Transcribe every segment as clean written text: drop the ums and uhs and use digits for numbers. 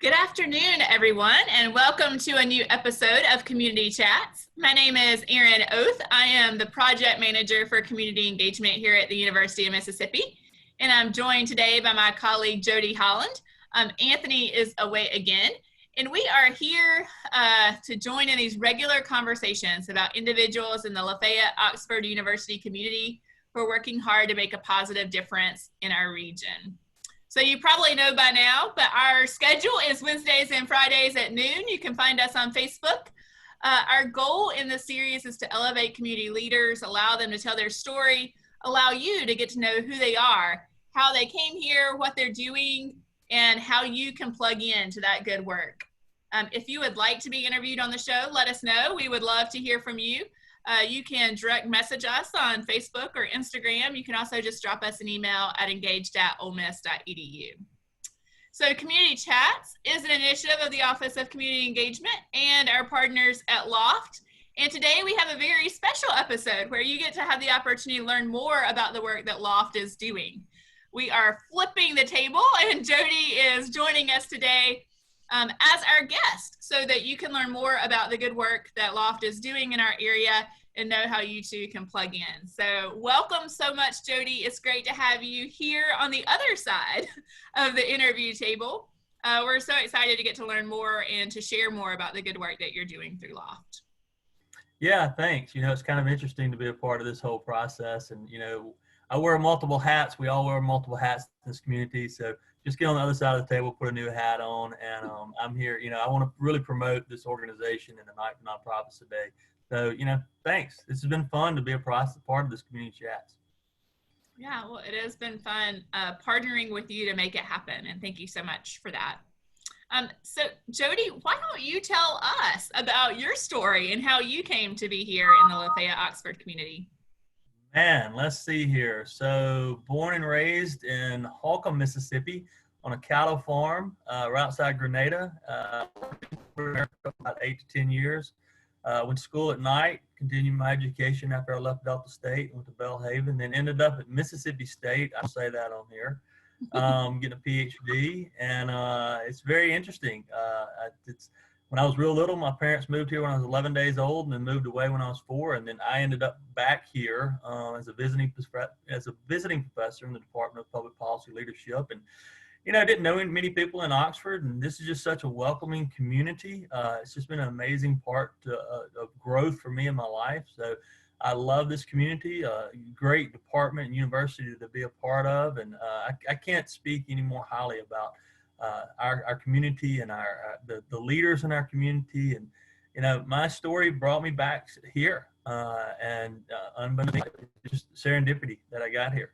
Good afternoon, everyone, and welcome to a new episode of Community Chats. My name is Erin. I am the project manager for community engagement here at the University of Mississippi, and I'm joined today by my colleague Jody Holland. Anthony is away again, and we are here to join in these regular conversations about individuals in the Lafayette Oxford University community who are working hard to make a positive difference in our region. So you probably know by now, but our schedule is Wednesdays and Fridays at noon. You can find us on Facebook. Our goal in this series is to elevate community leaders, allow them to tell their story, allow you to get to know who they are, how they came here, what they're doing, and how you can plug into that good work. If you would like to be interviewed on the show, let us know. We would love to hear from you. You can direct message us on Facebook or Instagram. You can also just drop us an email at engaged@olemiss.edu. So Community Chats is an initiative of the Office of Community Engagement and our partners at LOFT. And today we have a very special episode where you get to have the opportunity to learn more about the work that LOFT is doing. We are flipping the table, and Jody is joining us today as our guest so that you can learn more about the good work that LOFT is doing in our area and know how you too can plug in. So welcome so much, Jody. It's great to have you here on the other side of the interview table. We're so excited to get to learn more and to share more about the good work that you're doing through LOFT. Yeah, thanks. It's kind of interesting to be a part of this whole process. And, I wear multiple hats. We all wear multiple hats in this community. So just get on the other side of the table, put a new hat on, and I'm here. I want to really promote this organization and the night for nonprofits today. So, thanks. This has been fun to be a part of this community chats. Yeah, well, it has been fun partnering with you to make it happen, and thank you so much for that. So, Jody, why don't you tell us about your story and how you came to be here in the Lafayette Oxford community? Man, let's see here. So born and raised in Holcomb, Mississippi on a cattle farm right outside Grenada for about 8 to 10 years. Went to school at night, continued my education after I left Delta State, went to Belhaven, then ended up at Mississippi State. I'll say that on here, getting a PhD. And it's very interesting. When I was real little, my parents moved here when I was 11 days old and then moved away when I was 4. And then I ended up back here as a visiting professor in the Department of Public Policy Leadership. And, I didn't know many people in Oxford, and this is just such a welcoming community. It's just been an amazing part of growth for me in my life. So I love this community, great department and university to be a part of. And I can't speak any more highly about our community and the leaders in our community. And my story brought me back here, and unbeknownst, just serendipity that I got here.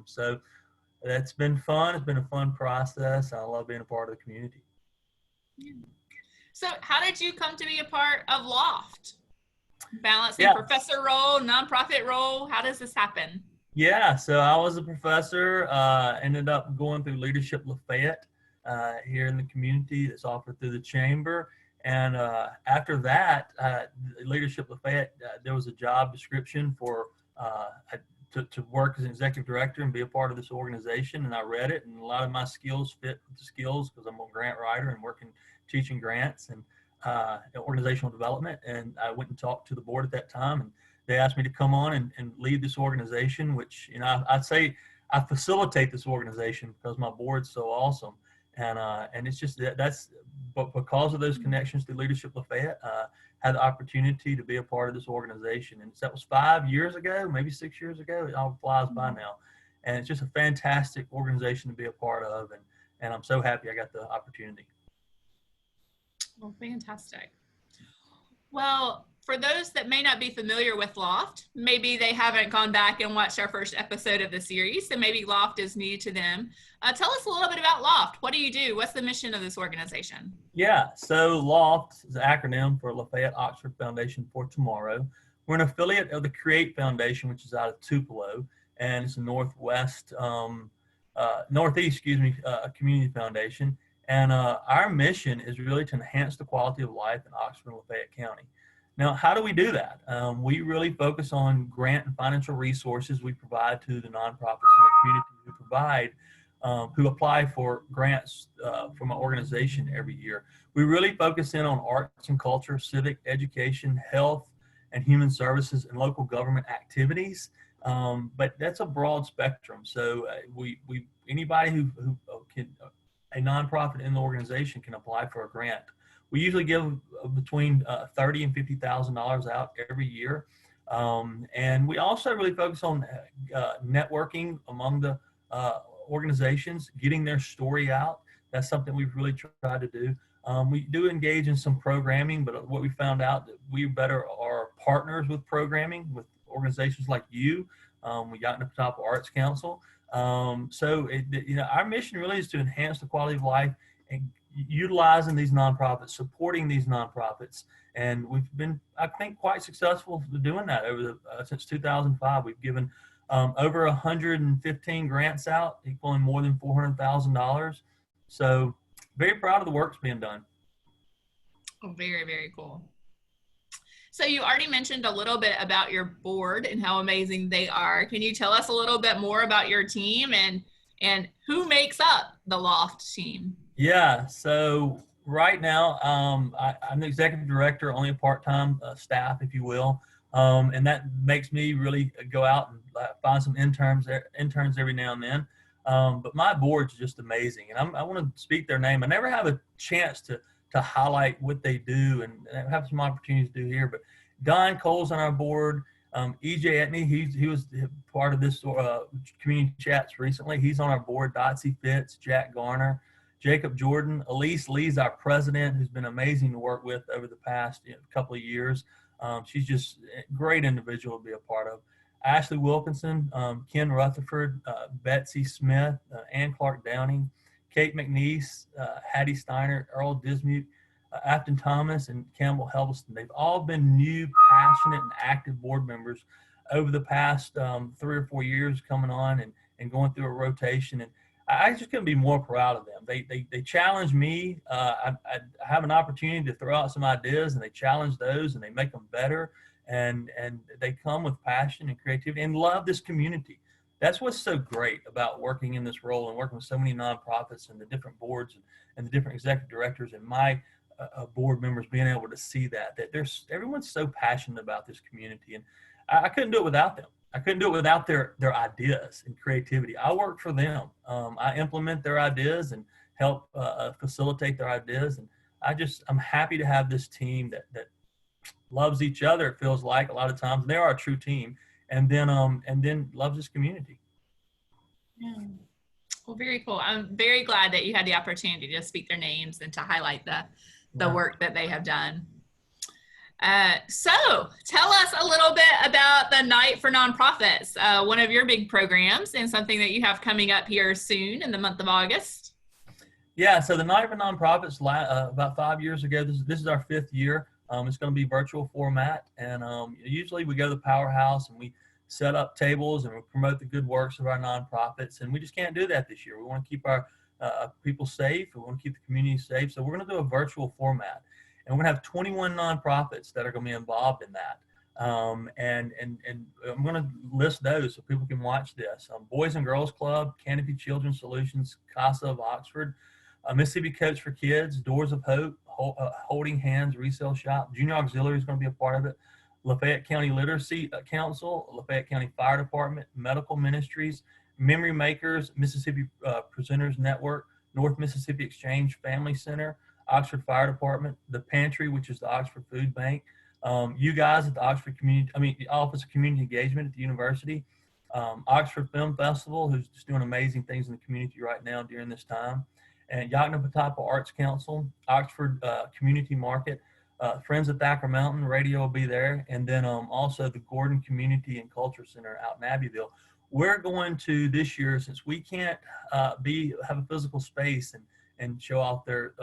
So that's been fun. It's been a fun process. I love being a part of the community. So how did you come to be a part of LOFT? Balancing professor role, nonprofit role, how does this happen? Yeah, so I was a professor, ended up going through Leadership Lafayette here in the community that's offered through the chamber. And after that, Leadership Lafayette, there was a job description for to work as an executive director and be a part of this organization. And I read it, and a lot of my skills fit with the skills because I'm a grant writer and working teaching grants and organizational development. And I went and talked to the board at that time, and they asked me to come on and lead this organization, which, I'd say I facilitate this organization because my board's so awesome. And it's just but because of those connections to Leadership Lafayette, had the opportunity to be a part of this organization. And that was 5 years ago, maybe 6 years ago. It all flies by now. And it's just a fantastic organization to be a part of. And I'm so happy I got the opportunity. Well, fantastic. Well, for those that may not be familiar with LOFT, maybe they haven't gone back and watched our first episode of the series, so maybe LOFT is new to them. Tell us a little bit about LOFT. What do you do? What's the mission of this organization? Yeah, so LOFT is an acronym for Lafayette Oxford Foundation for Tomorrow. We're an affiliate of the Create Foundation, which is out of Tupelo, and it's a northeast community foundation. And our mission is really to enhance the quality of life in Oxford and Lafayette County. Now, how do we do that? We really focus on grant and financial resources we provide to the nonprofits in the community who provide who apply for grants from our organization every year. We really focus in on arts and culture, civic education, health, and human services and local government activities. But that's a broad spectrum. So we anybody who can, a nonprofit in the organization can apply for a grant. We usually give between $30,000 and $50,000 out every year. And we also really focus on networking among the organizations, getting their story out. That's something we've really tried to do. We do engage in some programming, but what we found out that we better are partners with programming with organizations like you. We got in the top Arts Council. So our mission really is to enhance the quality of life and utilizing these nonprofits, supporting these nonprofits. And we've been, I think, quite successful doing that over since 2005. We've given over 115 grants out, equaling more than $400,000. So very proud of the work's being done. Oh, very, very cool. So you already mentioned a little bit about your board and how amazing they are. Can you tell us a little bit more about your team and who makes up the LOFT team? Yeah, so right now I'm the executive director, only a part-time staff, if you will. And that makes me really go out and find some interns every now and then. But my board's just amazing, and I want to speak their name. I never have a chance to highlight what they do, and have some opportunities to do here. But Don Cole's on our board. EJ Etney, he was part of this community chats recently. He's on our board. Dotsy Fitz, Jack Garner, Jacob Jordan. Elise Lee's our president, who's been amazing to work with over the past couple of years. She's just a great individual to be a part of. Ashley Wilkinson, Ken Rutherford, Betsy Smith, Ann Clark Downing, Kate McNeese, Hattie Steiner, Earl Dismute, Afton Thomas, and Campbell Helveston. They've all been new, passionate, and active board members over the past 3 or 4 years coming on and going through a rotation. And I just couldn't be more proud of them. They challenge me. I have an opportunity to throw out some ideas, and they challenge those, and they make them better. And they come with passion and creativity and love this community. That's what's so great about working in this role and working with so many nonprofits and the different boards and the different executive directors and my board members being able to see that everyone's so passionate about this community. And I couldn't do it without them. I couldn't do it without their ideas and creativity. I work for them. I implement their ideas and help facilitate their ideas. And I'm happy to have this team that loves each other. It feels like a lot of times they are a true team, and then loves this community. Yeah. Well, very cool. I'm very glad that you had the opportunity to speak their names and to highlight the work that they have done. So tell us a little bit about the Night for Nonprofits, one of your big programs and something that you have coming up here soon in the month of August. Yeah, so the Night for Nonprofits, about 5 years ago, this is our 5th year. It's going to be virtual format, and usually we go to the powerhouse and we set up tables and we promote the good works of our nonprofits, and we just can't do that this year. We want to keep our people safe. We want to keep the community safe, so we're going to do a virtual format, and we're going to have 21 nonprofits that are going to be involved in that. And I'm going to list those so people can watch this. Boys and Girls Club, Canopy Children's Solutions, CASA of Oxford, Mississippi Coach for Kids, Doors of Hope, Holding Hands Resale Shop, Junior Auxiliary is going to be a part of it, Lafayette County Literacy Council, Lafayette County Fire Department, Medical Ministries, Memory Makers, Mississippi Presenters Network, North Mississippi Exchange Family Center, Oxford Fire Department, the Pantry, which is the Oxford Food Bank, you guys at the Office of Community Engagement at the university, Oxford Film Festival, who's just doing amazing things in the community right now during this time, and Yakima Arts Council, Oxford Community Market, Friends of Thacker Mountain Radio will be there, and then also the Gordon Community and Culture Center out in Abbeville. We're going to this year, since we can't have a physical space and show off their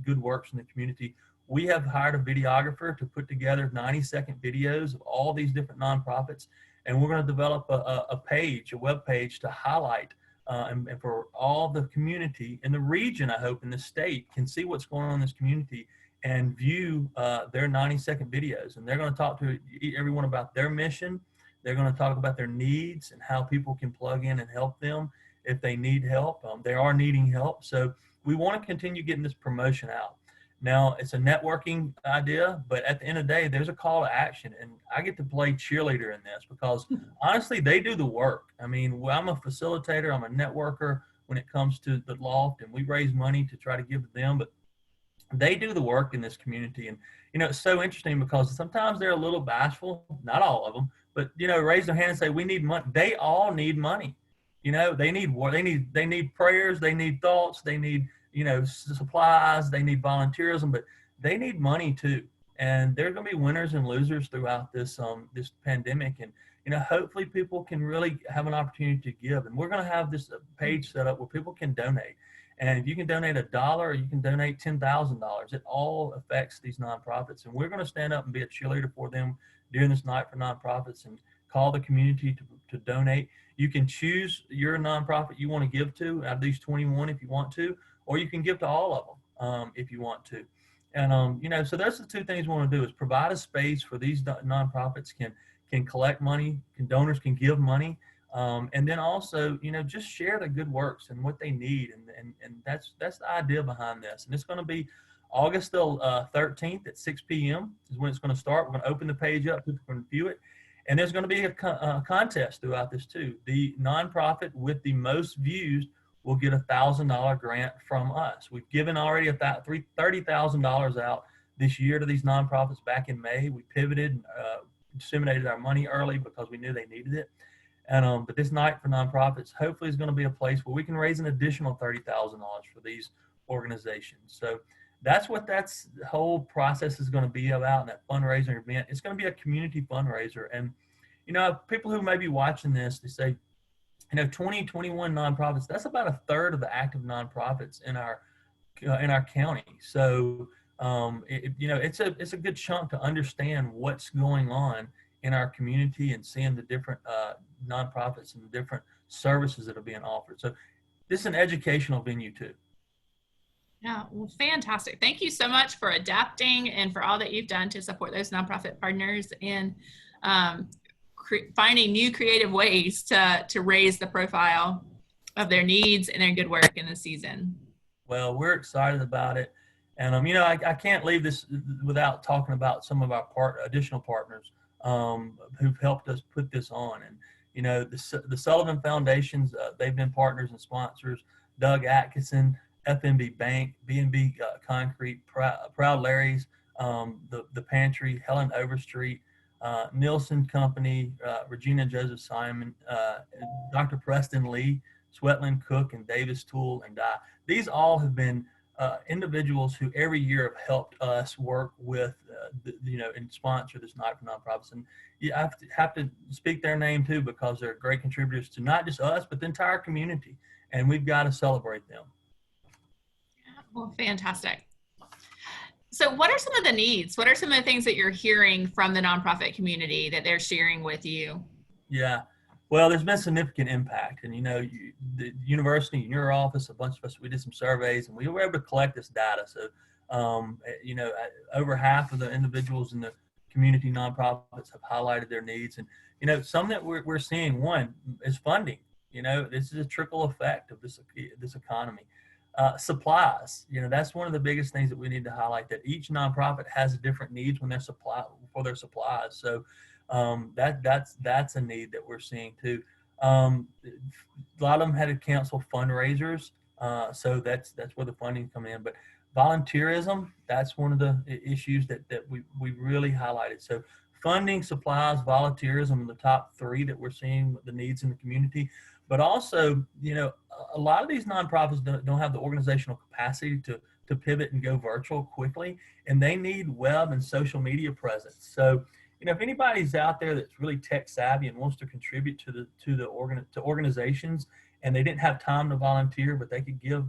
good works in the community, we have hired a videographer to put together 90-second videos of all these different nonprofits, and we're going to develop a web page to highlight and for all the community in the region, I hope, in the state, can see what's going on in this community and view their 90-second videos. And they're going to talk to everyone about their mission. They're going to talk about their needs and how people can plug in and help them. if they need help. They are needing help. So we want to continue getting this promotion out. Now, it's a networking idea, but at the end of the day, there's a call to action, and I get to play cheerleader in this because honestly, they do the work. I mean, I'm a facilitator, I'm a networker when it comes to the LOFT, and we raise money to try to give to them, but they do the work in this community. And, it's so interesting because sometimes they're a little bashful, not all of them, but, raise their hand and say, we need money. They all need money. They need prayers, they need thoughts, they need, supplies, they need volunteerism, but they need money too. And there are going to be winners and losers throughout this pandemic. And, hopefully people can really have an opportunity to give. And we're going to have this page set up where people can donate. And if you can donate $1 or you can donate $10,000, it all affects these nonprofits. And we're going to stand up and be a cheerleader for them during this night for nonprofits and call the community to donate. You can choose your nonprofit you want to give to out of these 21 if you want to, or you can give to all of them if you want to. And, so that's the two things we want to do is provide a space for these nonprofits can collect money, donors can give money, and then also, just share the good works and what they need. And that's the idea behind this. And it's going to be August the 13th at 6 p.m. is when it's going to start. We're going to open the page up, people can view it. And there's going to be a contest throughout this too. The nonprofit with the most views will get $1,000 grant from us. We've given already $30,000 out this year to these nonprofits back in May. We pivoted and disseminated our money early because we knew they needed it. And but this night for nonprofits hopefully is going to be a place where we can raise an additional $30,000 for these organizations. So that's what the whole process is going to be about in that fundraising event. It's going to be a community fundraiser. And, people who may be watching this, they say, 21 nonprofits, that's about a third of the active nonprofits in our county. So, it's a good chunk to understand what's going on in our community and seeing the different nonprofits and the different services that are being offered. So this is an educational venue too. Yeah, well, fantastic. Thank you so much for adapting and for all that you've done to support those nonprofit partners and finding new creative ways to raise the profile of their needs and their good work in the season. Well, we're excited about it. And, I can't leave this without talking about some of our additional partners who've helped us put this on. And, the Sullivan Foundations, they've been partners and sponsors. Doug Atkinson, FNB Bank, B&B Concrete, Proud Larry's, the Pantry, Helen Overstreet, Nielsen Company, Regina Joseph Simon, Dr. Preston Lee, Sweatland Cook, and Davis Tool and Die. These all have been individuals who every year have helped us work with, and sponsor this night for nonprofits. And you have to speak their name too, because they're great contributors to not just us, but the entire community. And we've got to celebrate them. Well, fantastic. So what are some of the needs? What are some of the things that you're hearing from the nonprofit community that they're sharing with you? Yeah, well, there's been significant impact. And, the university in your office, a bunch of us, we did some surveys and we were able to collect this data. So, over half of the individuals in the community nonprofits have highlighted their needs. And, some that we're seeing, one is funding. This is a trickle effect of this economy. Supplies, that's one of the biggest things that we need to highlight, that each nonprofit has different needs for their supplies. So that's a need that we're seeing too. A lot of them had to cancel fundraisers, so that's where the funding come in. But volunteerism, that's one of the issues that we really highlighted. So funding, supplies, volunteerism are the top three that we're seeing the needs in the community. But also, a lot of these nonprofits don't have the organizational capacity to pivot and go virtual quickly, and they need web and social media presence. So, if anybody's out there that's really tech savvy and wants to contribute to organizations, and they didn't have time to volunteer, but they could give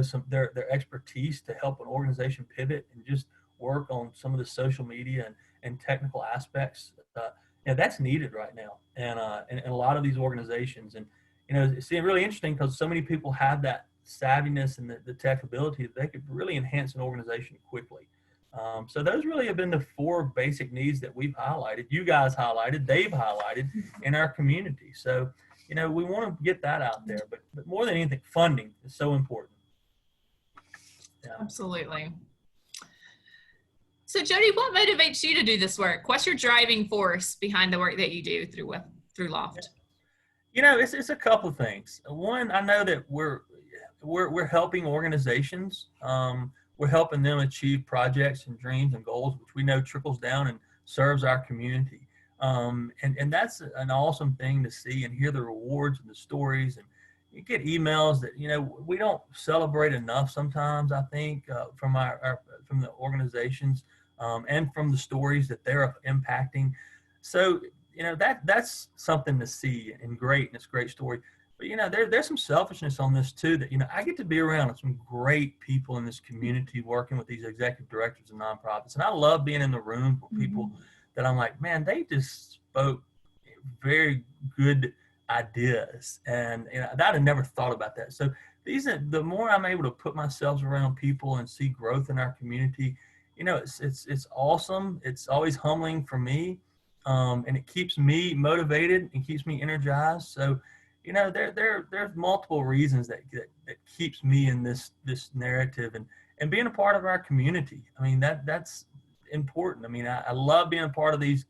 some their expertise to help an organization pivot and just work on some of the social media and technical aspects, that's needed right now, and a lot of these organizations. And it's really interesting because so many people have that savviness and the tech ability that they could really enhance an organization quickly. So those really have been the four basic needs that we've highlighted, you guys highlighted, they've highlighted in our community. So, we want to get that out there. But more than anything, funding is so important. Yeah. Absolutely. So Jody, what motivates you to do this work? What's your driving force behind the work that you do through LOFT? It's a couple of things. One, I know that we're helping organizations. We're helping them achieve projects and dreams and goals, which we know trickles down and serves our community. And that's an awesome thing to see and hear the rewards and the stories. And you get emails that, we don't celebrate enough sometimes, I think, from from the organizations and from the stories that they're impacting. So, that's something to see and great. And it's a great story. But, there's some selfishness on this too, that, I get to be around some great people in this community working with these executive directors of nonprofits. And I love being in the room for people that I'm like, man, they just spoke very good ideas. And I'd have never thought about that. So the more I'm able to put myself around people and see growth in our community, it's awesome. It's always humbling for me. And it keeps me motivated and keeps me energized. So, there's multiple reasons that keeps me in this narrative and being a part of our community. I mean, that's important. I mean, I love being a part of these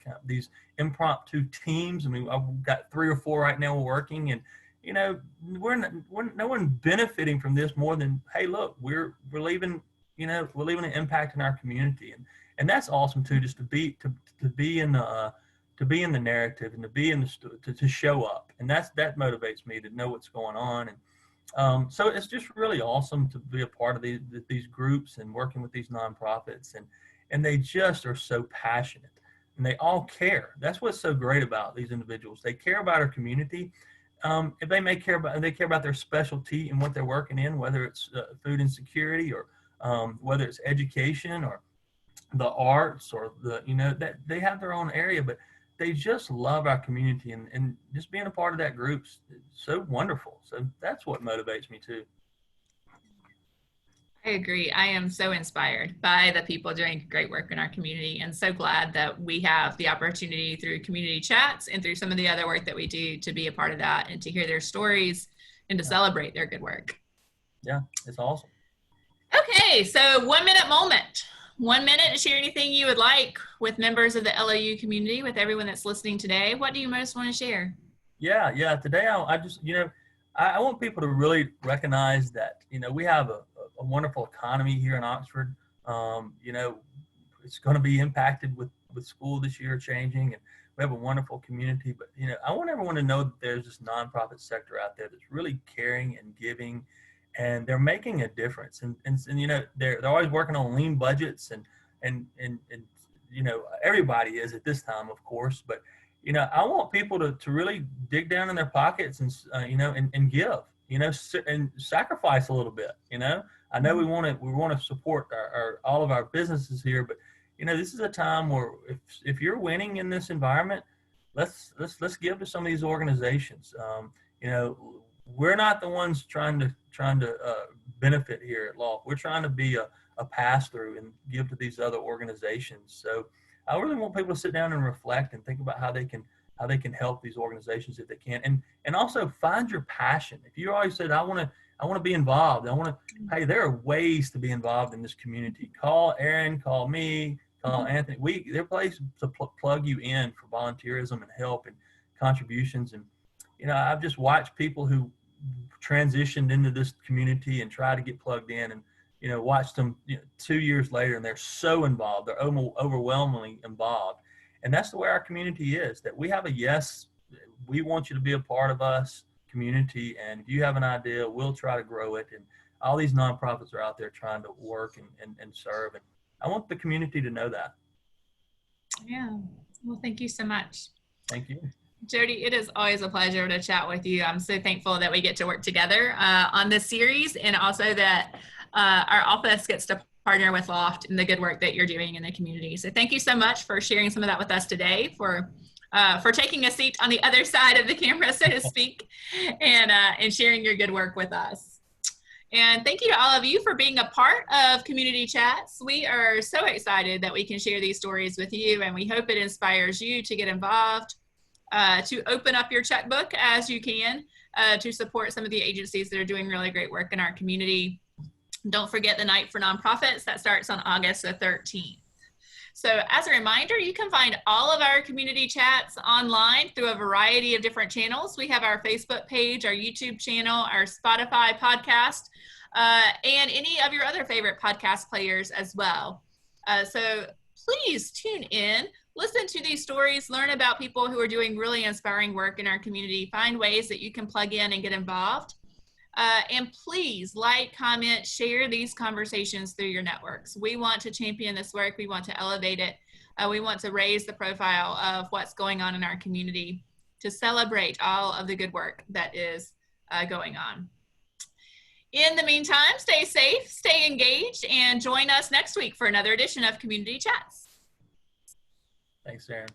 impromptu teams. I mean, I've got 3 or 4 right now working, and we're no one benefiting from this more than, hey, look, we're leaving an impact in our community, and that's awesome too, just to be in the narrative and to be to show up, and that motivates me to know what's going on. And so it's just really awesome to be a part of these groups and working with these nonprofits, and they just are so passionate and they all care. That's what's so great about these individuals. They care about our community. If they care about their specialty and what they're working in, whether it's food insecurity or whether it's education or the arts or that they have their own area, but they just love our community, and just being a part of that group's so wonderful. So that's what motivates me too. I agree. I am so inspired by the people doing great work in our community, and so glad that we have the opportunity through community chats and through some of the other work that we do to be a part of that and to hear their stories and to celebrate their good work. Yeah, it's awesome. Okay, so 1 minute moment. 1 minute to share anything you would like with members of the LOU community, with everyone that's listening today. What do you most want to share? Yeah. Today, I just, I want people to really recognize that, we have a wonderful economy here in Oxford. It's going to be impacted with school this year changing, and we have a wonderful community. But, I want everyone to know that there's this nonprofit sector out there that's really caring and giving, and they're making a difference. And they're always working on lean budgets, and everybody is at this time, of course. But I want people to really dig down in their pockets and give, and sacrifice a little bit. I know we want to support all of our businesses here, but this is a time where if you're winning in this environment, let's give to some of these organizations. We're not the ones trying to benefit here at LOFT. We're trying to be a pass-through and give to these other organizations. So I really want people to sit down and reflect and think about how they can help these organizations if they can, and also find your passion. If you always said, I want to be involved, hey, there are ways to be involved in this community. Call Erin, call me, call Anthony. They're places to plug you in for volunteerism and help and contributions. And I've just watched people who transitioned into this community and try to get plugged in, and watched them 2 years later, and they're so involved. They're overwhelmingly involved. And that's the way our community is, that we have a yes, we want you to be a part of us community, and if you have an idea, we'll try to grow it. And all these nonprofits are out there trying to work and serve, and I want the community to know that. Yeah, well, thank you so much. Thank you. Jody, it is always a pleasure to chat with you. I'm so thankful that we get to work together on this series, and also that our office gets to partner with LOFT and the good work that you're doing in the community. So thank you so much for sharing some of that with us today, for taking a seat on the other side of the camera, so to speak, and sharing your good work with us. And thank you to all of you for being a part of Community Chats. We are so excited that we can share these stories with you, and we hope it inspires you to get involved to open up your checkbook as you can to support some of the agencies that are doing really great work in our community. Don't forget the Night for Nonprofits that starts on August the 13th. So as a reminder, you can find all of our community chats online through a variety of different channels. We have our Facebook page, our YouTube channel, our Spotify podcast, and any of your other favorite podcast players as well. So please tune in, listen to these stories, learn about people who are doing really inspiring work in our community, find ways that you can plug in and get involved. And please like, comment, share these conversations through your networks. We want to champion this work. We want to elevate it. We want to raise the profile of what's going on in our community to celebrate all of the good work that is going on. In the meantime, stay safe, stay engaged, and join us next week for another edition of Community Chats. Thanks, Erin.